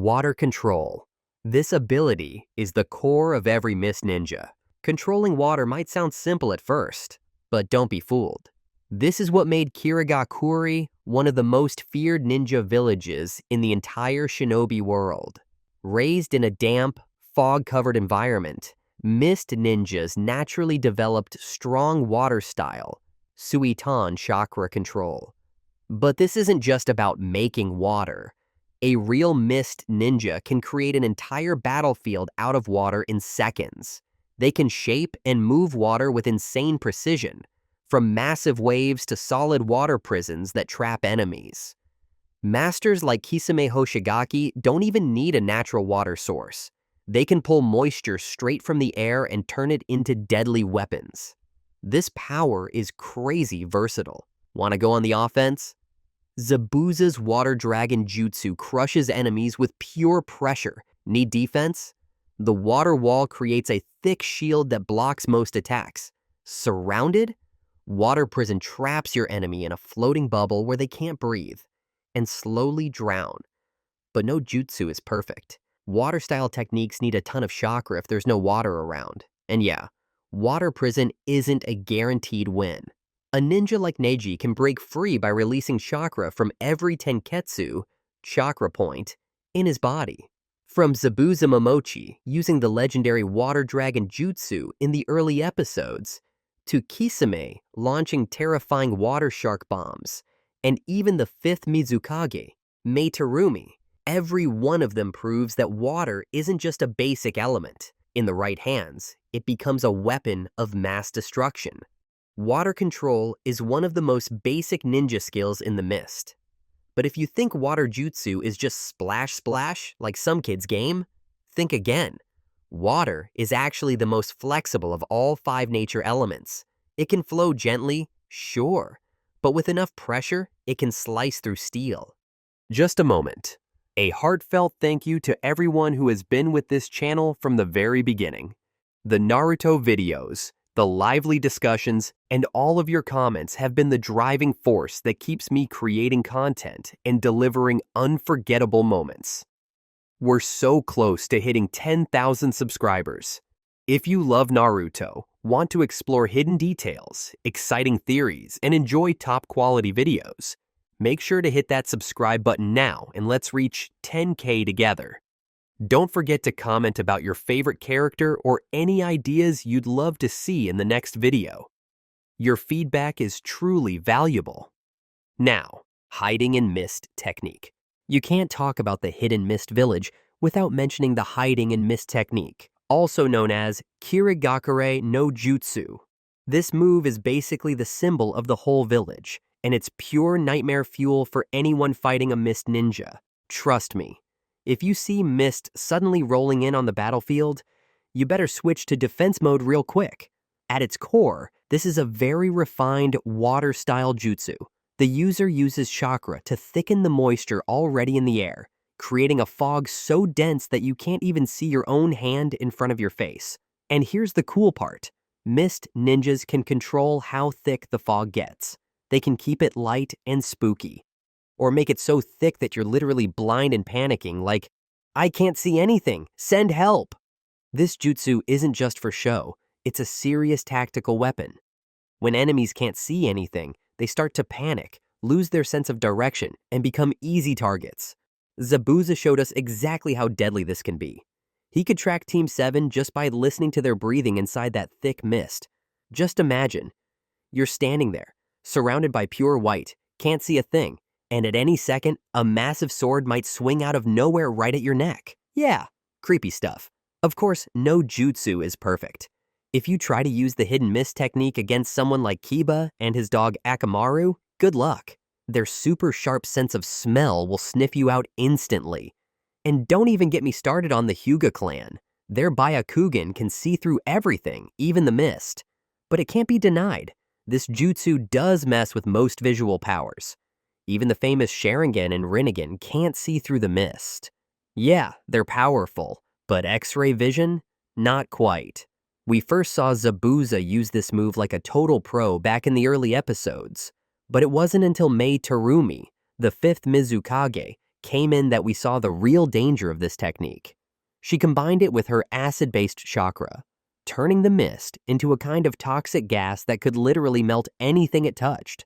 Water control. This ability is the core of every mist ninja. Controlling water might sound simple at first, but don't be fooled. This is what made Kirigakure one of the most feared ninja villages in the entire shinobi world. Raised in a damp, fog-covered environment, mist ninjas naturally developed strong water style, Suiton chakra control. But this isn't just about making water. A real mist ninja can create an entire battlefield out of water in seconds. They can shape and move water with insane precision, from massive waves to solid water prisons that trap enemies. Masters like Kisame Hoshigaki don't even need a natural water source. They can pull moisture straight from the air and turn it into deadly weapons. This power is crazy versatile. Want to go on the offense? Zabuza's Water Dragon Jutsu crushes enemies with pure pressure. Need defense? The water wall creates a thick shield that blocks most attacks. Surrounded? Water Prison traps your enemy in a floating bubble where they can't breathe and slowly drown. But no jutsu is perfect. Water-style techniques need a ton of chakra if there's no water around. And yeah, Water Prison isn't a guaranteed win. A ninja like Neji can break free by releasing chakra from every tenketsu, chakra point, in his body. From Zabuza Momochi using the legendary Water Dragon Jutsu in the early episodes, to Kisame launching terrifying water shark bombs, and even the fifth Mizukage, Mei Terumi, every one of them proves that water isn't just a basic element. In the right hands, it becomes a weapon of mass destruction. Water control is one of the most basic ninja skills in the mist. But if you think water jutsu is just splash splash like some kids' game, think again. Water is actually the most flexible of all 5 nature elements. It can flow gently, sure, but with enough pressure, it can slice through steel. Just a moment. A heartfelt thank you to everyone who has been with this channel from the very beginning. The Naruto videos, the lively discussions, and all of your comments have been the driving force that keeps me creating content and delivering unforgettable moments. We're so close to hitting 10,000 subscribers. If you love Naruto, want to explore hidden details, exciting theories, and enjoy top-quality videos, make sure to hit that subscribe button now and let's reach 10K together. Don't forget to comment about your favorite character or any ideas you'd love to see in the next video. Your feedback is truly valuable. Now, hiding in mist technique. You can't talk about the hidden mist village without mentioning the hiding in mist technique, also known as Kirigakure no Jutsu. This move is basically the symbol of the whole village, and it's pure nightmare fuel for anyone fighting a mist ninja. Trust me. If you see mist suddenly rolling in on the battlefield, you better switch to defense mode real quick. At its core, this is a very refined water-style jutsu. The user uses chakra to thicken the moisture already in the air, creating a fog so dense that you can't even see your own hand in front of your face. And here's the cool part. Mist ninjas can control how thick the fog gets. They can keep it light and spooky, or make it so thick that you're literally blind and panicking, like, I can't see anything, send help! This jutsu isn't just for show, it's a serious tactical weapon. When enemies can't see anything, they start to panic, lose their sense of direction, and become easy targets. Zabuza showed us exactly how deadly this can be. He could track Team 7 just by listening to their breathing inside that thick mist. Just imagine, you're standing there, surrounded by pure white, can't see a thing, and at any second, a massive sword might swing out of nowhere right at your neck. Yeah, creepy stuff. Of course, no jutsu is perfect. If you try to use the hidden mist technique against someone like Kiba and his dog Akamaru, good luck. Their super sharp sense of smell will sniff you out instantly. And don't even get me started on the Hyuga clan. Their Byakugan can see through everything, even the mist. But it can't be denied. This jutsu does mess with most visual powers. Even the famous Sharingan and Rinnegan can't see through the mist. Yeah, they're powerful, but X-ray vision? Not quite. We first saw Zabuza use this move like a total pro back in the early episodes, but it wasn't until Mei Terumi, the 5th Mizukage, came in that we saw the real danger of this technique. She combined it with her acid-based chakra, turning the mist into a kind of toxic gas that could literally melt anything it touched.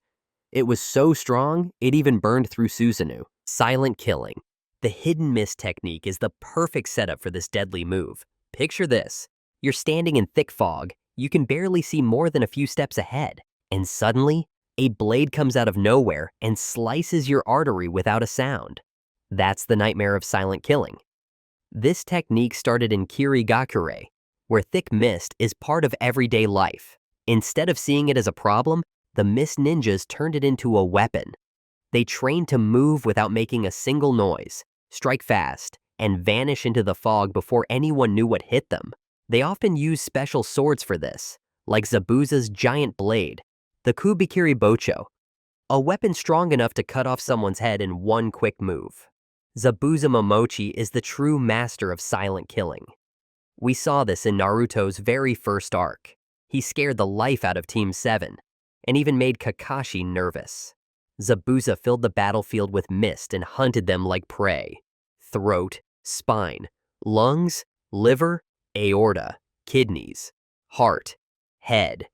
It was so strong, it even burned through Susanoo. Silent killing. The hidden mist technique is the perfect setup for this deadly move. Picture this. You're standing in thick fog, you can barely see more than a few steps ahead, and suddenly, a blade comes out of nowhere and slices your artery without a sound. That's the nightmare of silent killing. This technique started in Kirigakure, where thick mist is part of everyday life. Instead of seeing it as a problem, the mist ninjas turned it into a weapon. They trained to move without making a single noise, strike fast, and vanish into the fog before anyone knew what hit them. They often use special swords for this, like Zabuza's giant blade, the Kubikiri Bocho, a weapon strong enough to cut off someone's head in one quick move. Zabuza Momochi is the true master of silent killing. We saw this in Naruto's very first arc. He scared the life out of Team 7, and even made Kakashi nervous. Zabuza filled the battlefield with mist and hunted them like prey. Throat, spine, lungs, liver, aorta, kidneys, heart, head.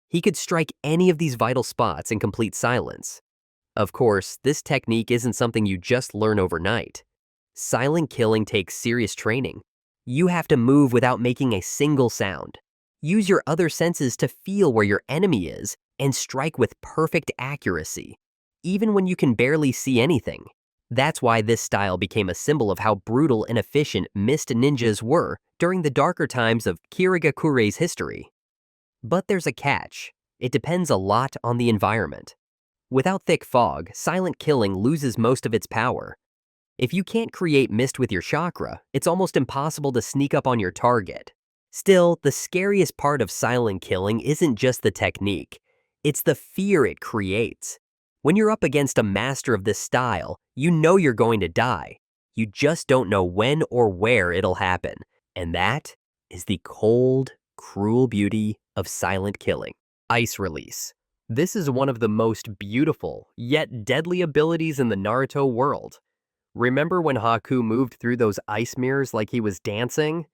He could strike any of these vital spots in complete silence. Of course, this technique isn't something you just learn overnight. Silent killing takes serious training. You have to move without making a single sound. Use your other senses to feel where your enemy is and strike with perfect accuracy, even when you can barely see anything. That's why this style became a symbol of how brutal and efficient mist ninjas were during the darker times of Kirigakure's history. But there's a catch. It depends a lot on the environment. Without thick fog, silent killing loses most of its power. If you can't create mist with your chakra, it's almost impossible to sneak up on your target. Still, the scariest part of silent killing isn't just the technique. It's the fear it creates. When you're up against a master of this style, you know you're going to die. You just don't know when or where it'll happen. And that is the cold, cruel beauty of silent killing. Ice release. This is one of the most beautiful, yet deadly abilities in the Naruto world. Remember when Haku moved through those ice mirrors like he was dancing?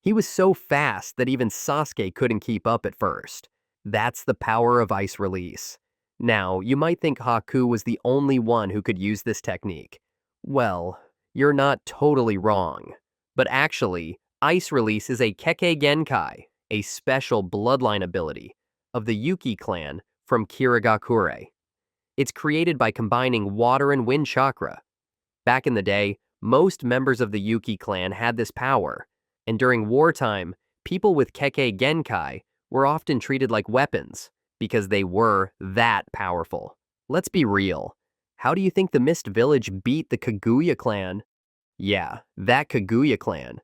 He was so fast that even Sasuke couldn't keep up at first. That's the power of ice release. Now, you might think Haku was the only one who could use this technique. Well, you're not totally wrong. But actually, ice release is a Kekkei Genkai, a special bloodline ability of the Yuki clan from Kirigakure. It's created by combining water and wind chakra. Back in the day, most members of the Yuki clan had this power, and during wartime, people with Kekkei Genkai were often treated like weapons because they were that powerful. Let's be real. How do you think the Mist Village beat the Kaguya clan? Yeah, that Kaguya clan.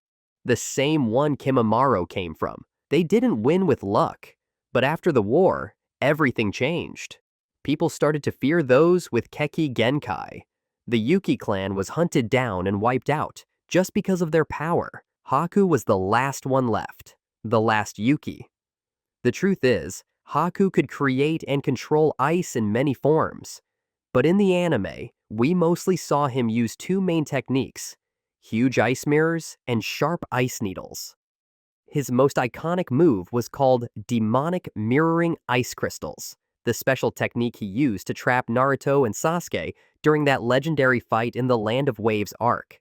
The same one Kimimaro came from. They didn't win with luck. But after the war, everything changed. People started to fear those with Kekkei Genkai. The Yuki clan was hunted down and wiped out just because of their power. Haku was the last one left, the last Yuki. The truth is, Haku could create and control ice in many forms. But in the anime, we mostly saw him use two main techniques: huge ice mirrors and sharp ice needles. His most iconic move was called demonic mirroring ice crystals, the special technique he used to trap Naruto and Sasuke during that legendary fight in the Land of Waves arc.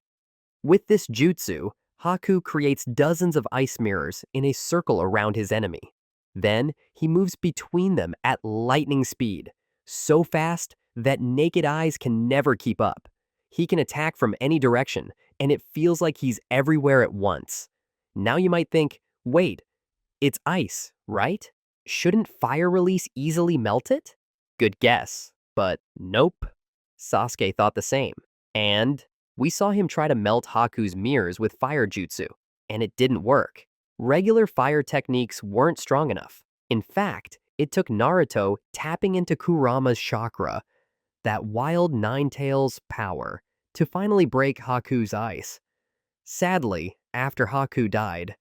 With this jutsu, Haku creates dozens of ice mirrors in a circle around his enemy. Then, he moves between them at lightning speed, so fast that naked eyes can never keep up. He can attack from any direction, and it feels like he's everywhere at once. Now you might think, wait, it's ice, right? Shouldn't fire release easily melt it? Good guess, but nope. Sasuke thought the same. And we saw him try to melt Haku's mirrors with fire jutsu, and it didn't work. Regular fire techniques weren't strong enough. In fact, it took Naruto tapping into Kurama's chakra, that wild nine-tails power, to finally break Haku's ice. Sadly, after Haku died,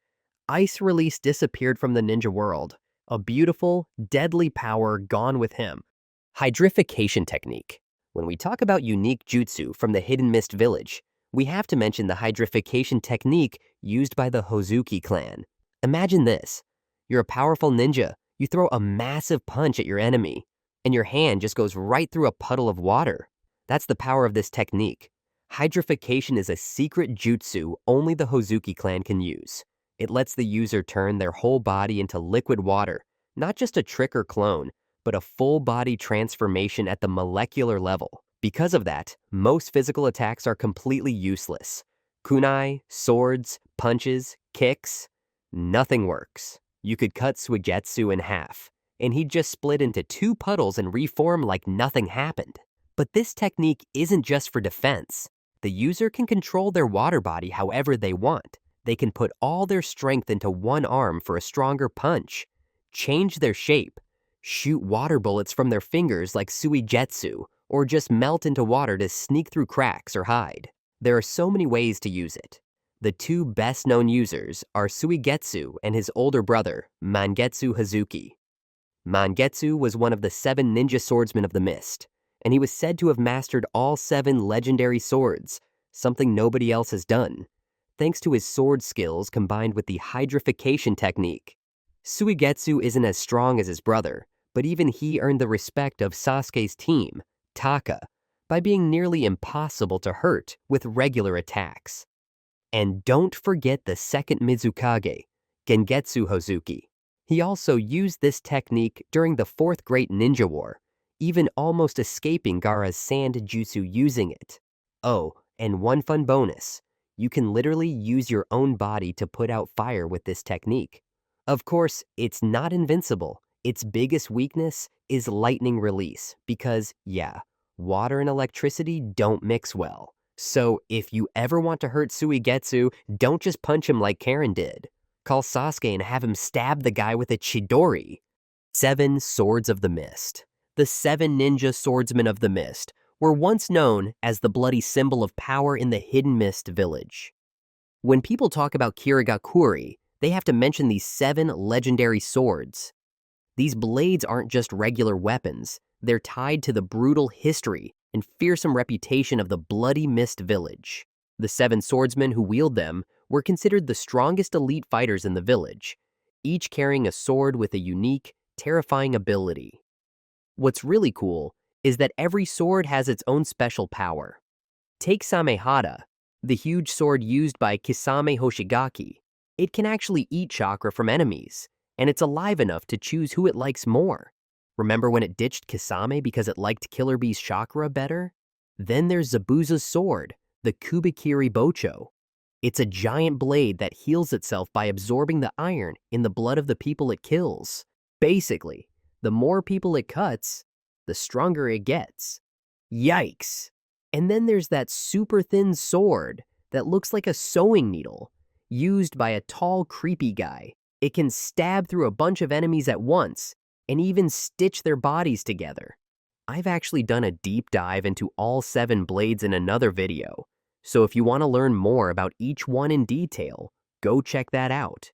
ice release disappeared from the ninja world, a beautiful, deadly power gone with him. Hydriication Technique. When we talk about unique jutsu from the Hidden Mist Village, we have to mention the Hydriication Technique used by the Hozuki clan. Imagine this. You're a powerful ninja. You throw a massive punch at your enemy, and your hand just goes right through a puddle of water. That's the power of this technique. Hydriication is a secret jutsu only the Hozuki clan can use. It lets the user turn their whole body into liquid water, not just a trick or clone, but a full body transformation at the molecular level. Because of that, most physical attacks are completely useless. Kunai, swords, punches, kicks, nothing works. You could cut Suigetsu in half, and he'd just split into two puddles and reform like nothing happened. But this technique isn't just for defense. The user can control their water body however they want. They can put all their strength into one arm for a stronger punch, change their shape, shoot water bullets from their fingers like Suigetsu, or just melt into water to sneak through cracks or hide. There are so many ways to use it. The two best-known users are Suigetsu and his older brother, Mangetsu Hazuki. Mangetsu was one of the 7 ninja swordsmen of the mist, and he was said to have mastered all 7 legendary swords, something nobody else has done, thanks to his sword skills combined with the Hydriication technique. Suigetsu isn't as strong as his brother, but even he earned the respect of Sasuke's team, Taka, by being nearly impossible to hurt with regular attacks. And don't forget the second Mizukage, Gengetsu Hozuki. He also used this technique during the 4th Great Ninja War, even almost escaping Gaara's sand jutsu using it. Oh, and one fun bonus. You can literally use your own body to put out fire with this technique. Of course, it's not invincible. Its biggest weakness is lightning release because, yeah, water and electricity don't mix well. So if you ever want to hurt Suigetsu, don't just punch him like Karen did. Call Sasuke and have him stab the guy with a Chidori. 7 Swords of the Mist. The 7 ninja swordsmen of the mist were once known as the bloody symbol of power in the Hidden Mist Village. When people talk about Kirigakure, they have to mention these 7 legendary swords. These blades aren't just regular weapons. They're tied to the brutal history and fearsome reputation of the Bloody Mist Village. The 7 swordsmen who wield them were considered the strongest elite fighters in the village, each carrying a sword with a unique, terrifying ability. What's really cool is that every sword has its own special power. Take Samehada, the huge sword used by Kisame Hoshigaki. It can actually eat chakra from enemies, and it's alive enough to choose who it likes more. Remember when it ditched Kisame because it liked Killer Bee's chakra better? Then there's Zabuza's sword, the Kubikiri Bocho. It's a giant blade that heals itself by absorbing the iron in the blood of the people it kills. Basically, the more people it cuts, the stronger it gets. Yikes! And then there's that super thin sword that looks like a sewing needle, used by a tall, creepy guy. It can stab through a bunch of enemies at once, and even stitch their bodies together. I've actually done a deep dive into all 7 blades in another video, so if you want to learn more about each one in detail, go check that out.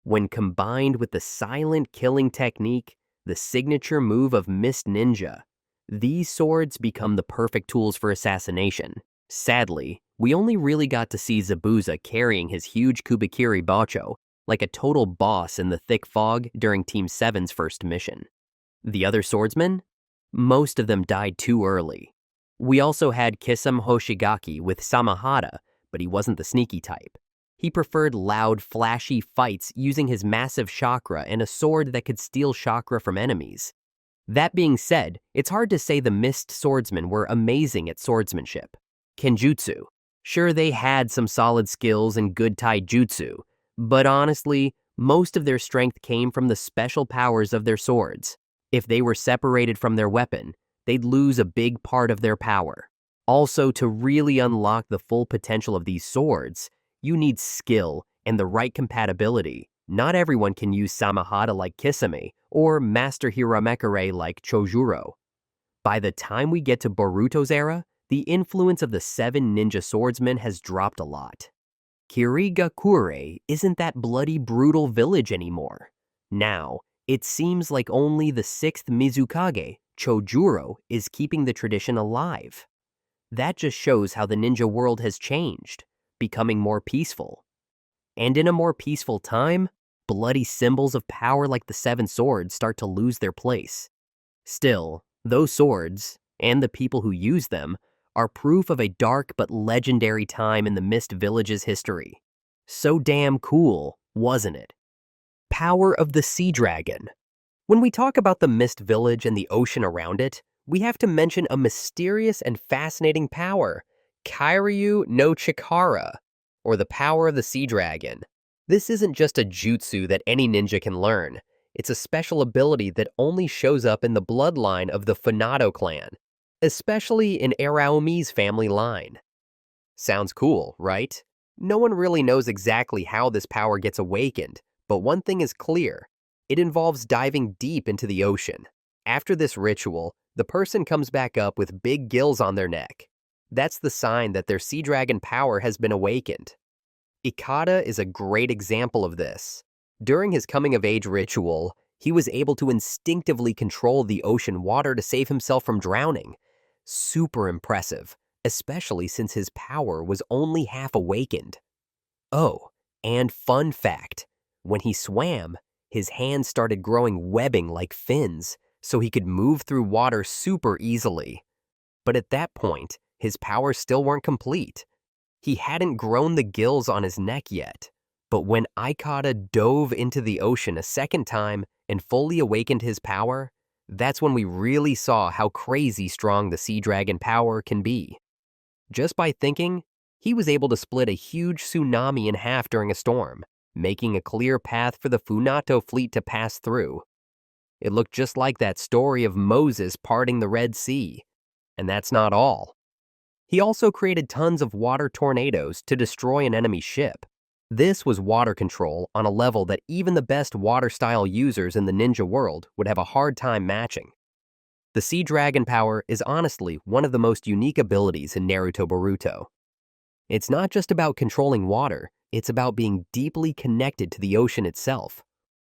When combined with the silent killing technique, the signature move of Mist Ninja, these swords become the perfect tools for assassination. Sadly, we only really got to see Zabuza carrying his huge Kubikiri Bacho like a total boss in the thick fog during Team 7's first mission. The other swordsmen? Most of them died too early. We also had Kisame Hoshigaki with Samehada, but he wasn't the sneaky type. He preferred loud, flashy fights using his massive chakra and a sword that could steal chakra from enemies. That being said, it's hard to say the Mist swordsmen were amazing at swordsmanship. Kenjutsu. Sure, they had some solid skills and good taijutsu, but honestly, most of their strength came from the special powers of their swords. If they were separated from their weapon, they'd lose a big part of their power. Also, to really unlock the full potential of these swords, you need skill and the right compatibility. Not everyone can use Samehada like Kisame or Master Hiramekure like Chojuro. By the time we get to Boruto's era, the influence of the 7 ninja swordsmen has dropped a lot. Kirigakure isn't that bloody, brutal village anymore. Now, it seems like only the 6th Mizukage, Chojuro is keeping the tradition alive. That just shows how the ninja world has changed, becoming more peaceful. And in a more peaceful time, bloody symbols of power like the seven swords start to lose their place. Still, those swords, and the people who use them, are proof of a dark but legendary time in the Mist Village's history. So damn cool, wasn't it? Power of the Sea Dragon. When we talk about the Mist Village and the ocean around it, we have to mention a mysterious and fascinating power, Kiryu no Chakra, or the power of the Sea Dragon. This isn't just a jutsu that any ninja can learn. It's a special ability that only shows up in the bloodline of the Funato clan, especially in Araomi's family line. Sounds cool, right? No one really knows exactly how this power gets awakened, but one thing is clear. It involves diving deep into the ocean. After this ritual, the person comes back up with big gills on their neck. That's the sign that their sea dragon power has been awakened. Ikada is a great example of this. During his coming-of-age ritual, he was able to instinctively control the ocean water to save himself from drowning. Super impressive, especially since his power was only half awakened. Oh, and fun fact, when he swam, his hands started growing webbing like fins, so he could move through water super easily. But at that point, his powers still weren't complete. He hadn't grown the gills on his neck yet. But when Ikada dove into the ocean a second time and fully awakened his power, that's when we really saw how crazy strong the sea dragon power can be. Just by thinking, he was able to split a huge tsunami in half during a storm, making a clear path for the Funato fleet to pass through. It looked just like that story of Moses parting the Red Sea. And that's not all. He also created tons of water tornadoes to destroy an enemy ship. This was water control on a level that even the best water-style users in the ninja world would have a hard time matching. The Sea Dragon power is honestly one of the most unique abilities in Naruto Boruto. It's not just about controlling water, it's about being deeply connected to the ocean itself,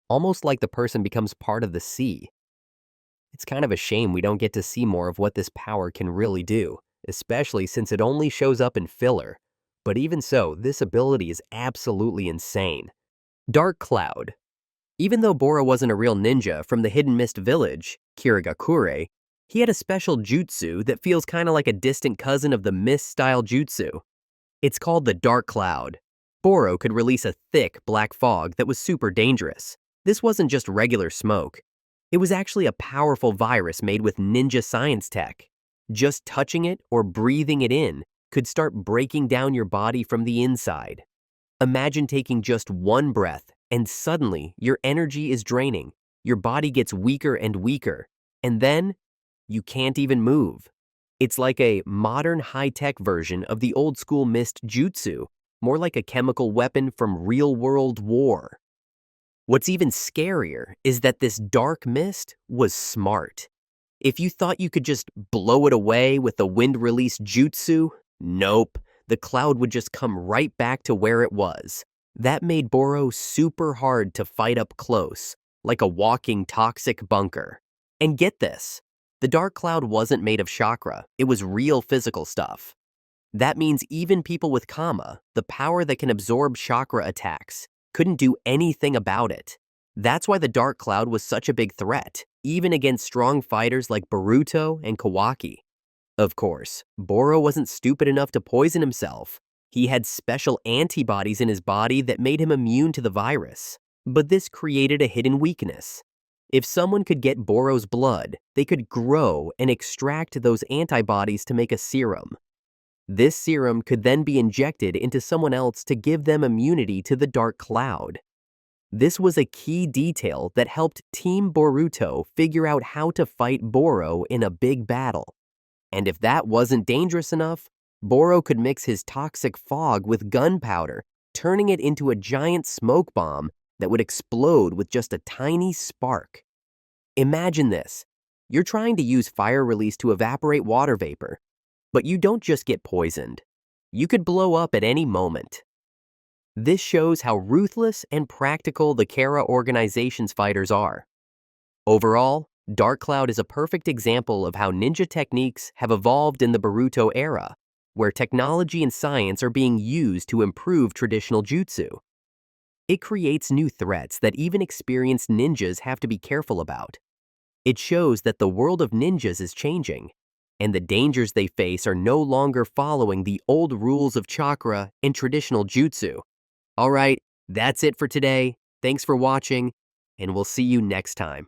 almost like the person becomes part of the sea. It's kind of a shame we don't get to see more of what this power can really do, especially since it only shows up in filler. But even so, this ability is absolutely insane. Dark Cloud. Even though Boro wasn't a real ninja from the Hidden Mist Village, Kirigakure, he had a special jutsu that feels kind of like a distant cousin of the mist-style jutsu. It's called the Dark Cloud. Boro could release a thick black fog that was super dangerous. This wasn't just regular smoke. It was actually a powerful virus made with ninja science tech. Just touching it or breathing it in could start breaking down your body from the inside. Imagine taking just one breath and suddenly your energy is draining, your body gets weaker and weaker, and then you can't even move. It's like a modern high-tech version of the old-school mist jutsu, more like a chemical weapon from real-world war. What's even scarier is that this dark mist was smart. If you thought you could just blow it away with the wind-release jutsu, nope, the cloud would just come right back to where it was. That made Boro super hard to fight up close, like a walking toxic bunker. And get this, the dark cloud wasn't made of chakra, it was real physical stuff. That means even people with Kama, the power that can absorb chakra attacks, couldn't do anything about it. That's why the dark cloud was such a big threat, even against strong fighters like Boruto and Kawaki. Of course, Boro wasn't stupid enough to poison himself. He had special antibodies in his body that made him immune to the virus. But this created a hidden weakness. If someone could get Boro's blood, they could grow and extract those antibodies to make a serum. This serum could then be injected into someone else to give them immunity to the dark cloud. This was a key detail that helped Team Boruto figure out how to fight Boro in a big battle. And if that wasn't dangerous enough, Boro could mix his toxic fog with gunpowder, turning it into a giant smoke bomb that would explode with just a tiny spark. Imagine this. You're trying to use fire release to evaporate water vapor, but you don't just get poisoned. You could blow up at any moment. This shows how ruthless and practical the Kara organization's fighters are. Overall, Dark Cloud is a perfect example of how ninja techniques have evolved in the Boruto era, where technology and science are being used to improve traditional jutsu. It creates new threats that even experienced ninjas have to be careful about. It shows that the world of ninjas is changing, and the dangers they face are no longer following the old rules of chakra and traditional jutsu. Alright, that's it for today. Thanks for watching, and we'll see you next time.